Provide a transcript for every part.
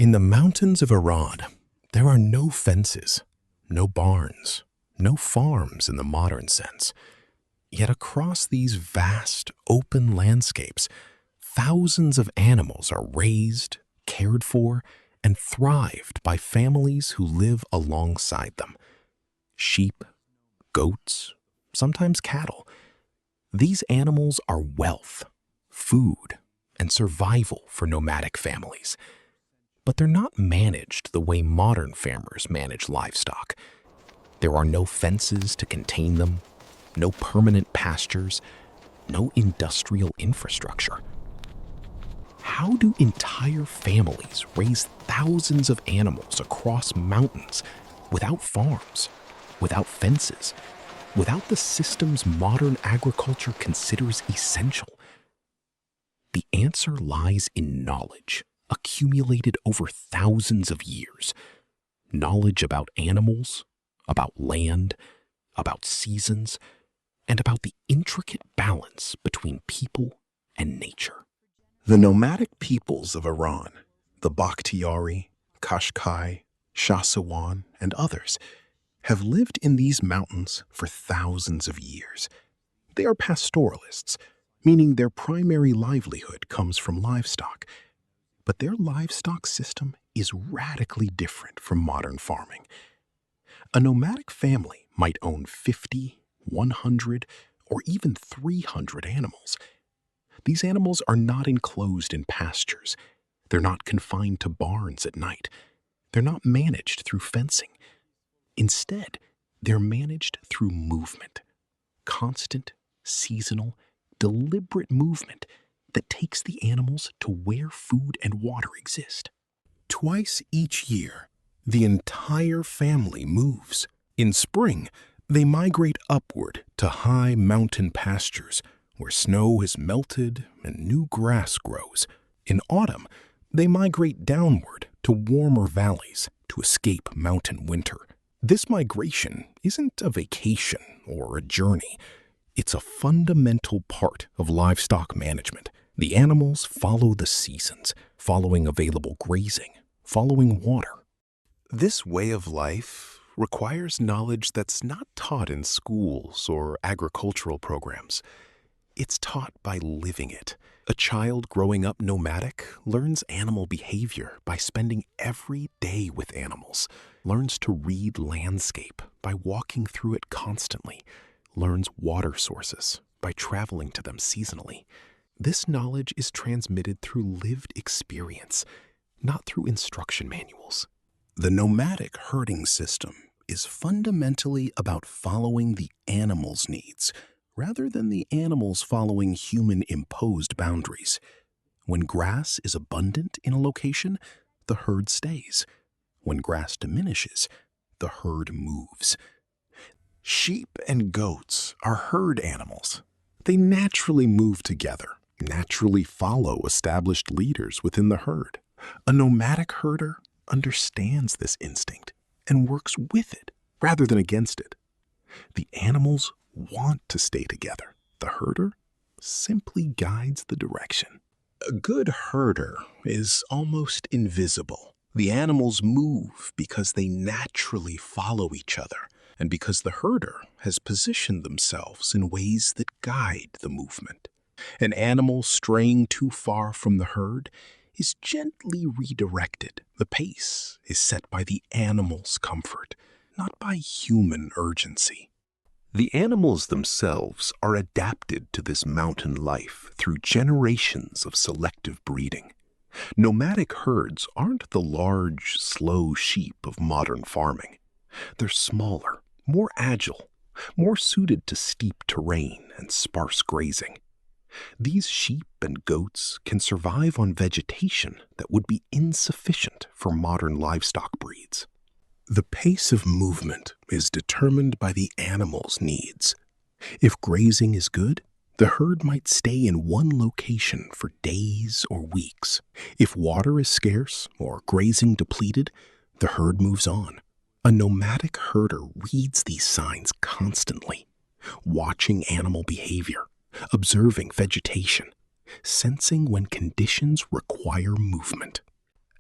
In the mountains of Iran, there are no fences, no barns, no farms in the modern sense. Yet across these vast, open landscapes, thousands of animals are raised, cared for, and thrived by families who live alongside them. Sheep, goats, sometimes cattle. These animals are wealth, food, and survival for nomadic families. But they're not managed the way modern farmers manage livestock. There are no fences to contain them, no permanent pastures, no industrial infrastructure. How do entire families raise thousands of animals across mountains without farms, without fences, without the systems modern agriculture considers essential? The answer lies in knowledge accumulated over thousands of years. Knowledge about animals, about land, about seasons, and about the intricate balance between people and nature. The nomadic peoples of Iran, the Bakhtiari, Qashqai, Shahsewan, and others, have lived in these mountains for thousands of years. They are pastoralists, meaning their primary livelihood comes from livestock. But their livestock system is radically different from modern farming. A nomadic family might own 50, 100, or even 300 animals. These animals are not enclosed in pastures. They're not confined to barns at night. They're not managed through fencing. Instead, they're managed through movement. Constant, seasonal, deliberate movement that takes the animals to where food and water exist. Twice each year, the entire family moves. In spring, they migrate upward to high mountain pastures where snow has melted and new grass grows. In autumn, they migrate downward to warmer valleys to escape mountain winter. This migration isn't a vacation or a journey. It's a fundamental part of livestock management. The animals follow the seasons, following available grazing, following water. This way of life requires knowledge that's not taught in schools or agricultural programs. It's taught by living it. A child growing up nomadic learns animal behavior by spending every day with animals, learns to read landscape by walking through it constantly, learns water sources by traveling to them seasonally. This knowledge is transmitted through lived experience, not through instruction manuals. The nomadic herding system is fundamentally about following the animal's needs, rather than the animals following human-imposed boundaries. When grass is abundant in a location, the herd stays. When grass diminishes, the herd moves. Sheep and goats are herd animals. They naturally move together, naturally follow established leaders within the herd. A nomadic herder understands this instinct and works with it rather than against it. The animals want to stay together. The herder simply guides the direction. A good herder is almost invisible. The animals move because they naturally follow each other, and because the herder has positioned themselves in ways that guide the movement. An animal straying too far from the herd is gently redirected. The pace is set by the animal's comfort, not by human urgency. The animals themselves are adapted to this mountain life through generations of selective breeding. Nomadic herds aren't the large, slow sheep of modern farming. They're smaller, more agile, more suited to steep terrain and sparse grazing. These sheep and goats can survive on vegetation that would be insufficient for modern livestock breeds. The pace of movement is determined by the animal's needs. If grazing is good, the herd might stay in one location for days or weeks. If water is scarce or grazing depleted, the herd moves on. A nomadic herder reads these signs constantly, watching animal behavior, observing vegetation, sensing when conditions require movement.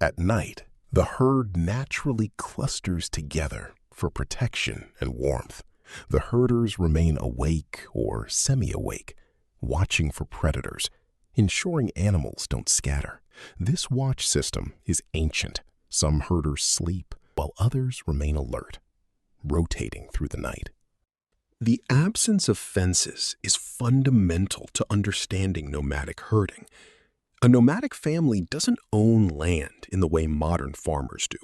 At night, The herd naturally clusters together for protection and warmth. The herders remain awake or semi-awake, watching for predators, ensuring animals don't scatter. This watch system is ancient. Some herders sleep, while others remain alert, rotating through the night. The absence of fences is fundamental to understanding nomadic herding. A nomadic family doesn't own land in the way modern farmers do.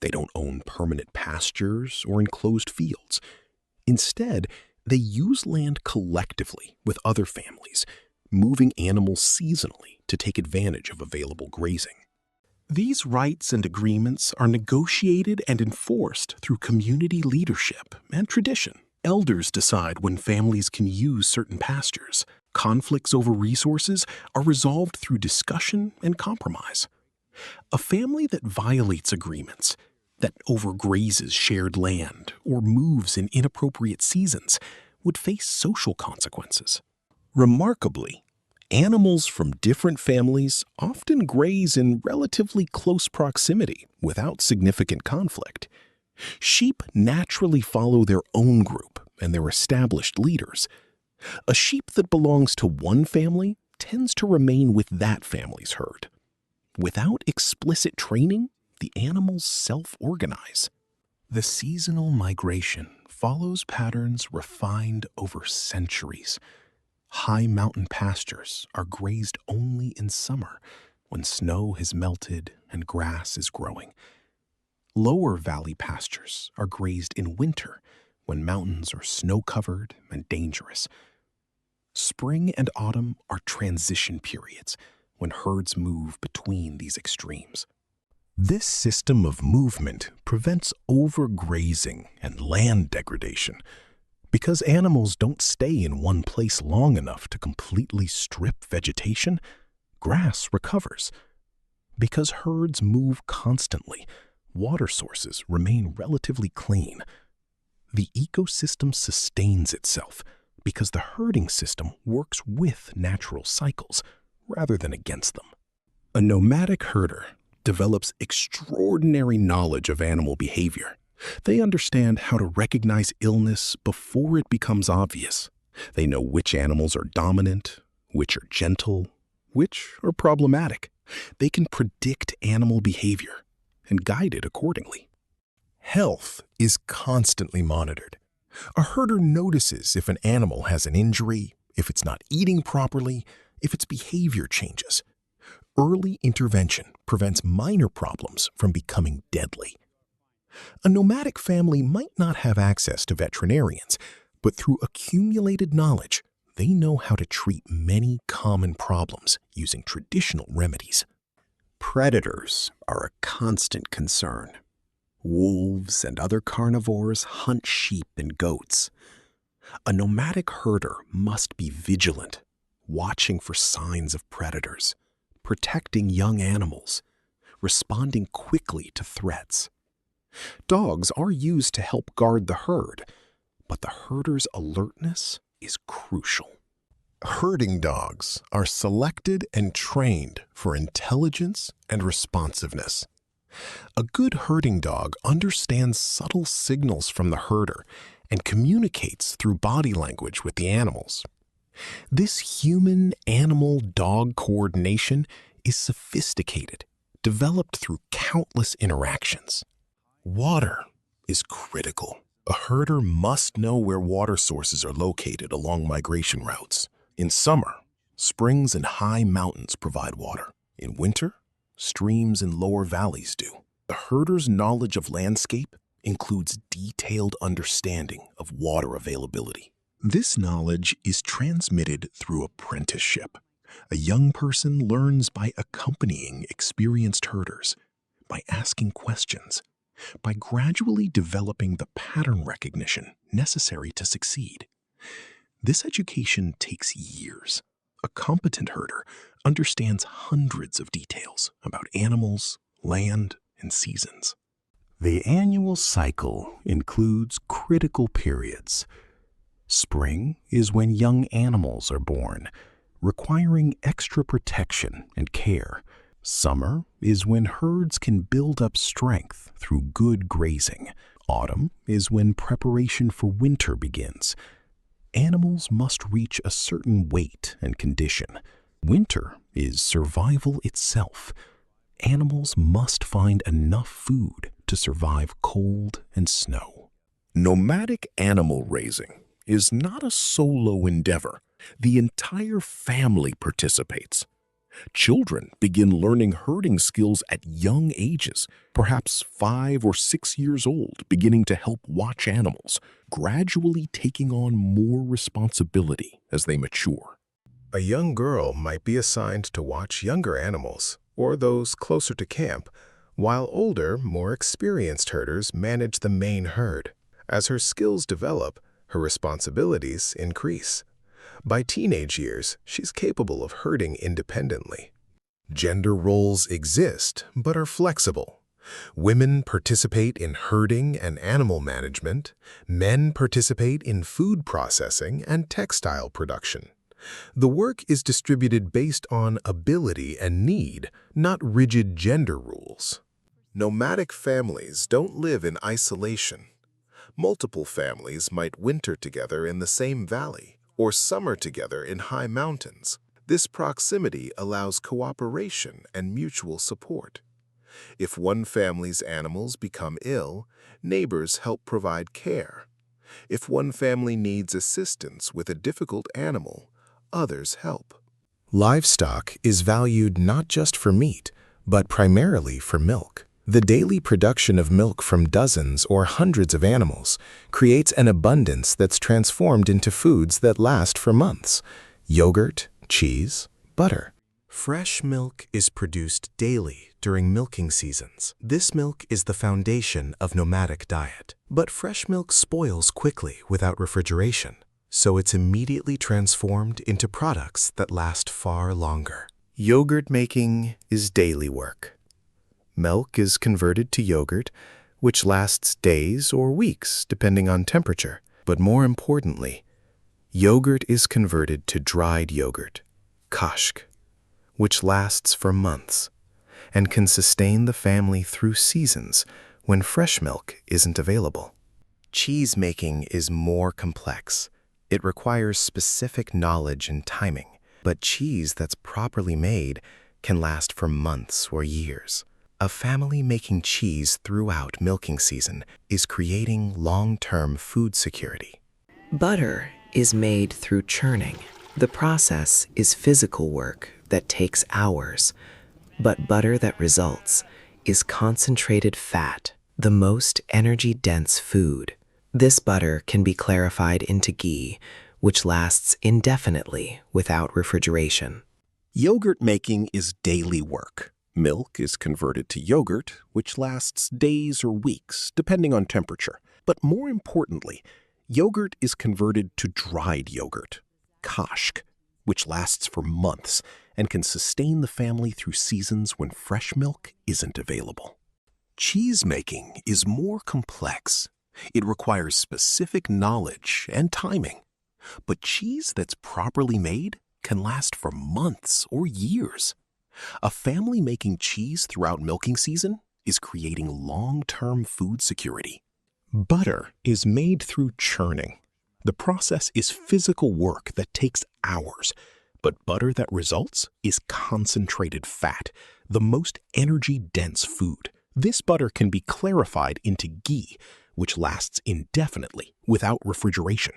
They don't own permanent pastures or enclosed fields. Instead, they use land collectively with other families, moving animals seasonally to take advantage of available grazing. These rights and agreements are negotiated and enforced through community leadership and tradition. Elders decide when families can use certain pastures. Conflicts over resources are resolved through discussion and compromise. A family that violates agreements, that overgrazes shared land, or moves in inappropriate seasons would face social consequences. Remarkably, animals from different families often graze in relatively close proximity without significant conflict. Sheep naturally follow their own group and their established leaders. A sheep that belongs to one family tends to remain with that family's herd. Without explicit training, the animals self-organize. The seasonal migration follows patterns refined over centuries. High mountain pastures are grazed only in summer, when snow has melted and grass is growing. Lower valley pastures are grazed in winter, when mountains are snow-covered and dangerous. Spring and autumn are transition periods, when herds move between these extremes. This system of movement prevents overgrazing and land degradation. Because animals don't stay in one place long enough to completely strip vegetation, grass recovers. Because herds move constantly, water sources remain relatively clean. The ecosystem sustains itself because the herding system works with natural cycles rather than against them. A nomadic herder develops extraordinary knowledge of animal behavior. They understand how to recognize illness before it becomes obvious. They know which animals are dominant, which are gentle, which are problematic. They can predict animal behavior and guide it accordingly. Health is constantly monitored. A herder notices if an animal has an injury, if it's not eating properly, if its behavior changes. Early intervention prevents minor problems from becoming deadly. A nomadic family might not have access to veterinarians, but through accumulated knowledge, they know how to treat many common problems using traditional remedies. Predators are a constant concern. Wolves and other carnivores hunt sheep and goats. A nomadic herder must be vigilant, watching for signs of predators, protecting young animals, responding quickly to threats. Dogs are used to help guard the herd, but the herder's alertness is crucial. Herding dogs are selected and trained for intelligence and responsiveness. A good herding dog understands subtle signals from the herder and communicates through body language with the animals. This human-animal-dog coordination is sophisticated, developed through countless interactions. Water is critical. A herder must know where water sources are located along migration routes. In summer, springs and high mountains provide water. In winter, streams and lower valleys do. The herder's knowledge of landscape includes detailed understanding of water availability. This knowledge is transmitted through apprenticeship. A young person learns by accompanying experienced herders, by asking questions, by gradually developing the pattern recognition necessary to succeed. This education takes years. A competent herder understands hundreds of details about animals, land, and seasons. The annual cycle includes critical periods. Spring is when young animals are born, requiring extra protection and care. Summer is when herds can build up strength through good grazing. Autumn is when preparation for winter begins. Animals must reach a certain weight and condition. Winter is survival itself. Animals must find enough food to survive cold and snow. Nomadic animal raising is not a solo endeavor. The entire family participates. Children begin learning herding skills at young ages, perhaps 5 or 6 years old, beginning to help watch animals, gradually taking on more responsibility as they mature. A young girl might be assigned to watch younger animals, or those closer to camp, while older, more experienced herders manage the main herd. As her skills develop, her responsibilities increase. By teenage years, she's capable of herding independently. Gender roles exist, but are flexible. Women participate in herding and animal management. Men participate in food processing and textile production. The work is distributed based on ability and need, not rigid gender rules. Nomadic families don't live in isolation. Multiple families might winter together in the same valley or summer together in high mountains. This proximity allows cooperation and mutual support. If one family's animals become ill, neighbors help provide care. If one family needs assistance with a difficult animal, others help. Livestock is valued not just for meat, but primarily for milk. The daily production of milk from dozens or hundreds of animals creates an abundance that's transformed into foods that last for months: yogurt, cheese, butter. Fresh milk is produced daily during milking seasons. This milk is the foundation of nomadic diet. But fresh milk spoils quickly without refrigeration, so it's immediately transformed into products that last far longer. Yogurt making is daily work. Milk is converted to yogurt, which lasts days or weeks depending on temperature. But more importantly, yogurt is converted to dried yogurt, kashk, which lasts for months and can sustain the family through seasons when fresh milk isn't available. Cheese making is more complex. It requires specific knowledge and timing, but cheese that's properly made can last for months or years. A family making cheese throughout milking season is creating long-term food security. Butter is made through churning. The process is physical work that takes hours, but butter that results is concentrated fat, the most energy-dense food. This butter can be clarified into ghee, which lasts indefinitely without refrigeration. Yogurt making is daily work. Milk is converted to yogurt, which lasts days or weeks, depending on temperature. But more importantly, yogurt is converted to dried yogurt, kashk, which lasts for months and can sustain the family through seasons when fresh milk isn't available. Cheese making is more complex. It requires specific knowledge and timing. But cheese that's properly made can last for months or years. A family making cheese throughout milking season is creating long-term food security. Butter is made through churning. The process is physical work that takes hours, but butter that results is concentrated fat, the most energy-dense food. This butter can be clarified into ghee, which lasts indefinitely without refrigeration.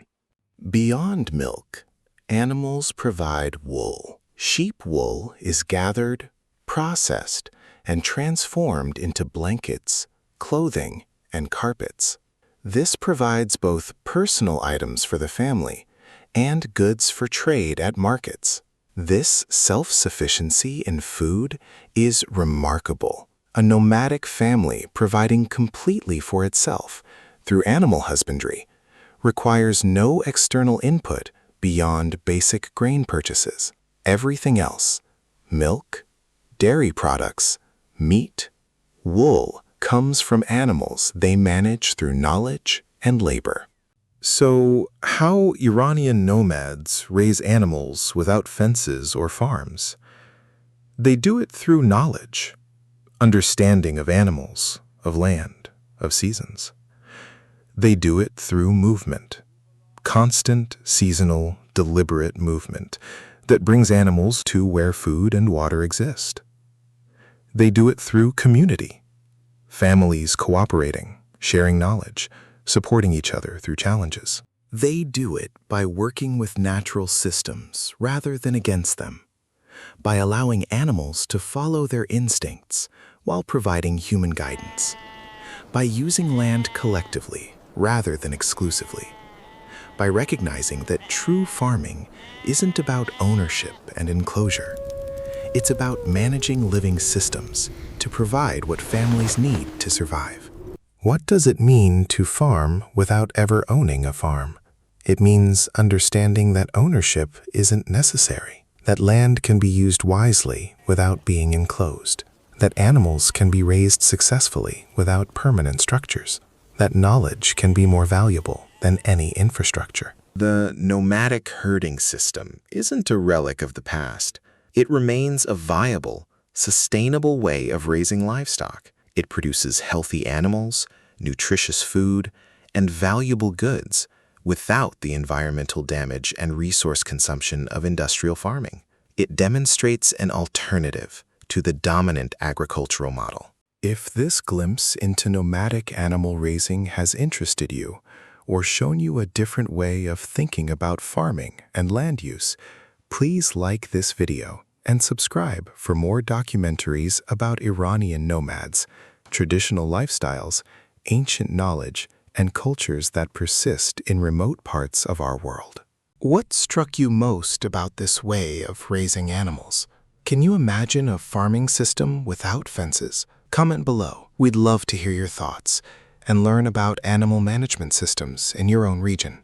Beyond milk, animals provide wool. Sheep wool is gathered, processed, and transformed into blankets, clothing, and carpets. This provides both personal items for the family and goods for trade at markets. This self-sufficiency in food is remarkable. A nomadic family providing completely for itself through animal husbandry requires no external input beyond basic grain purchases. Everything else, milk, dairy products, meat, wool, comes from animals they manage through knowledge and labor. So, how Iranian nomads raise animals without fences or farms? They do it through knowledge, understanding of animals, of land, of seasons. They do it through movement, constant, seasonal, deliberate movement that brings animals to where food and water exist. They do it through community, families cooperating, sharing knowledge, supporting each other through challenges. They do it by working with natural systems rather than against them, by allowing animals to follow their instincts while providing human guidance, by using land collectively rather than exclusively, by recognizing that true farming isn't about ownership and enclosure. It's about managing living systems to provide what families need to survive. What does it mean to farm without ever owning a farm? It means understanding that ownership isn't necessary, that land can be used wisely without being enclosed, that animals can be raised successfully without permanent structures, that knowledge can be more valuable than any infrastructure. The nomadic herding system isn't a relic of the past. It remains a viable, sustainable way of raising livestock. It produces healthy animals, nutritious food, and valuable goods without the environmental damage and resource consumption of industrial farming. It demonstrates an alternative to the dominant agricultural model. If this glimpse into nomadic animal raising has interested you, or shown you a different way of thinking about farming and land use, please like this video and subscribe for more documentaries about Iranian nomads, traditional lifestyles, ancient knowledge, and cultures that persist in remote parts of our world. What struck you most about this way of raising animals? Can you imagine a farming system without fences? Comment below. We'd love to hear your thoughts and learn about animal management systems in your own region.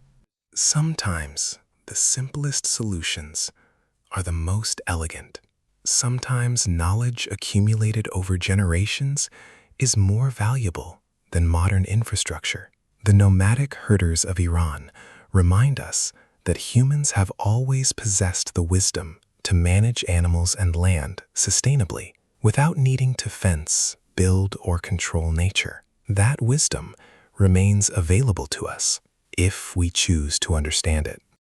Sometimes the simplest solutions are the most elegant. Sometimes knowledge accumulated over generations is more valuable than modern infrastructure. The nomadic herders of Iran remind us that humans have always possessed the wisdom to manage animals and land sustainably without needing to fence, build, or control nature. That wisdom remains available to us if we choose to understand it.